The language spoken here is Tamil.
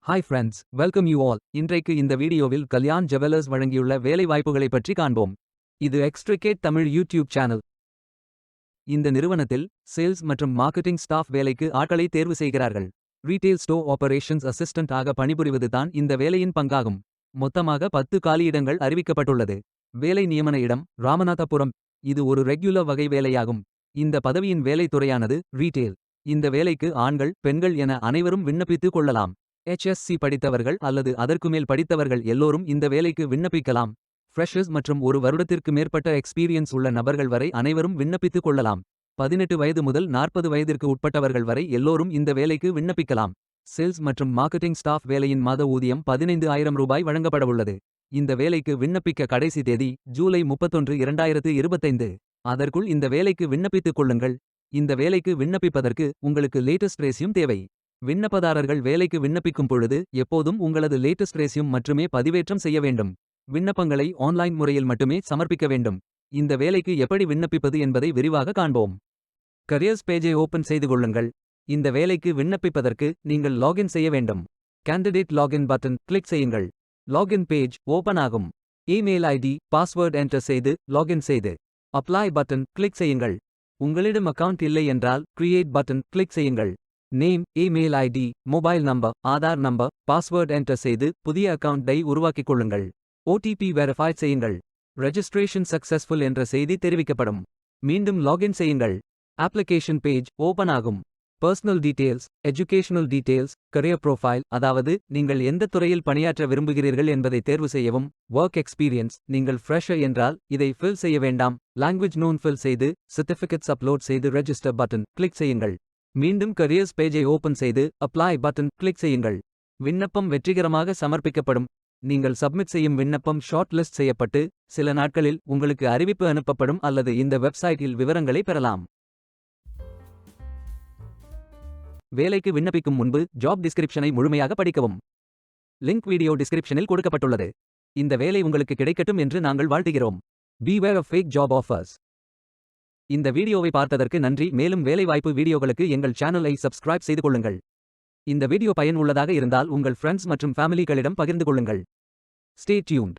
Hi friends, welcome you all. இன்றைக்கு இந்த வீடியோவில் கல்யாண் ஜுவல்லர்ஸ் வழங்கியுள்ள வேலை வாய்ப்புகளைப் பற்றி காண்போம். இது எக்ஸ்ட்ரிகேட் தமிழ் யூடியூப் சேனல். இந்த நிறுவனத்தில் சேல்ஸ் மற்றும் மார்க்கெட்டிங் ஸ்டாஃப் வேலைக்கு ஆட்களை தேர்வு செய்கிறார்கள். ரீட்டெயில் ஸ்டோர் ஆபரேஷன்ஸ் அசிஸ்டன்ட் ஆக பணிபுரிவது தான் இந்த வேலையின் பங்காகும். மொத்தமாக 10 காலியிடங்கள் அறிவிக்கப்பட்டுள்ளது. வேலை நியமன இடம் ராமநாதபுரம். இது ஒரு ரெகுலர் வகை வேலையாகும். இந்த பதவியின் வேலைத் துறையானது ரீட்டெயில். இந்த வேலைக்கு ஆண்கள் பெண்கள் என அனைவரும் விண்ணப்பித்துக் கொள்ளலாம். HSC படித்தவர்கள் அல்லது அதற்குமேல் படித்தவர்கள் எல்லோரும் இந்த வேலைக்கு விண்ணப்பிக்கலாம். ஃப்ரெஷர்ஸ் மற்றும் ஒரு வருடத்திற்கு மேற்பட்ட எக்ஸ்பீரியன்ஸ் உள்ள நபர்கள் வரை அனைவரும் விண்ணப்பித்துக் கொள்ளலாம். 18 வயது முதல் 40 வயதிற்கு உட்பட்டவர்கள் வரை எல்லோரும் இந்த வேலைக்கு விண்ணப்பிக்கலாம். சேல்ஸ் மற்றும் மார்க்கெட்டிங் ஸ்டாஃப் வேலையின் மாத ஊதியம் 15,000 ரூபாய் வழங்கப்படவுள்ளது. இந்த வேலைக்கு விண்ணப்பிக்க கடைசி தேதி ஜூலை 31, 2025. அதற்குள் இந்த வேலைக்கு விண்ணப்பித்துக் கொள்ளுங்கள். இந்த வேலைக்கு விண்ணப்பிப்பதற்கு உங்களுக்கு லேட்டஸ்ட் ரெஸ்யூம் தேவை. விண்ணப்பதாரர்கள் வேலைக்கு விண்ணப்பிக்கும் பொழுது எப்போதும் உங்களது லேட்டஸ்ட் ரெஸ்யூம் மட்டுமே பதிவேற்றம் செய்ய வேண்டும். விண்ணப்பங்களை ஆன்லைன் முறையில் மட்டுமே சமர்ப்பிக்க வேண்டும். இந்த வேலைக்கு எப்படி விண்ணப்பிப்பது என்பதை விரிவாக காண்போம். கரியர்ஸ் பேஜை ஓபன் செய்து கொள்ளுங்கள். இந்த வேலைக்கு விண்ணப்பிப்பதற்கு நீங்கள் லாகின் செய்ய வேண்டும். கேண்டிடேட் லாகின் பட்டன் கிளிக் செய்யுங்கள். லாகின் பேஜ் ஓபன் ஆகும். இமெயில் ஐடி பாஸ்வேர்ட் என்டர் செய்து லாகின் செய்து அப்ளை பட்டன் கிளிக் செய்யுங்கள். உங்களிடம் அக்கவுண்ட் இல்லை என்றால் கிரியேட் பட்டன் கிளிக் செய்யுங்கள். Name, email ID, mobile number, Aadhaar number, password enter செய்து புதிய அக்கவுண்டை உருவாக்கிக் கொள்ளுங்கள். OTP வெரிஃபை செய்யுங்கள். ரெஜிஸ்ட்ரேஷன் சக்சஸ்ஃபுல் என்ற செய்தி தெரிவிக்கப்படும். மீண்டும் லாகின் செய்யுங்கள். அப்ளிகேஷன் பேஜ் ஓபன் ஆகும். Personal details, educational details, career profile, அதாவது நீங்கள் எந்த துறையில் பணியாற்ற விரும்புகிறீர்கள் என்பதை தேர்வு செய்யவும். ஒர்க் எக்ஸ்பீரியன்ஸ், நீங்கள் ஃப்ரெஷர் என்றால் இதை ஃபில் செய்ய வேண்டாம். லாங்குவேஜ் நோன் ஃபில் செய்து சர்டிஃபிகேட்ஸ் அப்லோட் செய்து ரெஜிஸ்டர் பட்டன் கிளிக் செய்யுங்கள். மீண்டும் கரியர்ஸ் பேஜை ஓபன் செய்து அப்ளை பட்டன் கிளிக் செய்யுங்கள். விண்ணப்பம் வெற்றிகரமாக சமர்ப்பிக்கப்படும். நீங்கள் சப்மிட் செய்யும் விண்ணப்பம் ஷார்ட் லிஸ்ட் செய்யப்பட்டு சில நாட்களில் உங்களுக்கு அறிவிப்பு அனுப்பப்படும் அல்லது இந்த வெப்சைட்டில் விவரங்களை பெறலாம். வேலைக்கு விண்ணப்பிக்கும் முன்பு ஜாப் டிஸ்கிரிப்ஷனை முழுமையாக படிக்கவும். லிங்க் வீடியோ டிஸ்கிரிப்ஷனில் கொடுக்கப்பட்டுள்ளது. இந்த வேலை உங்களுக்கு கிடைக்கட்டும் என்று நாங்கள் வாழ்த்துகிறோம். Beware of fake job offers. இந்த வீடியோவை பார்த்ததற்கு நன்றி. மேலும் வேலைவாய்ப்பு வீடியோகளுக்கு எங்கள் சேனலை சப்ஸ்கிரைப் செய்து கொள்ளுங்கள். இந்த வீடியோ பயனுள்ளதாக இருந்தால் உங்கள் ஃப்ரெண்ட்ஸ் மற்றும் ஃபேமிலிகளிடம் பகிர்ந்து கொள்ளுங்கள். Stay tuned.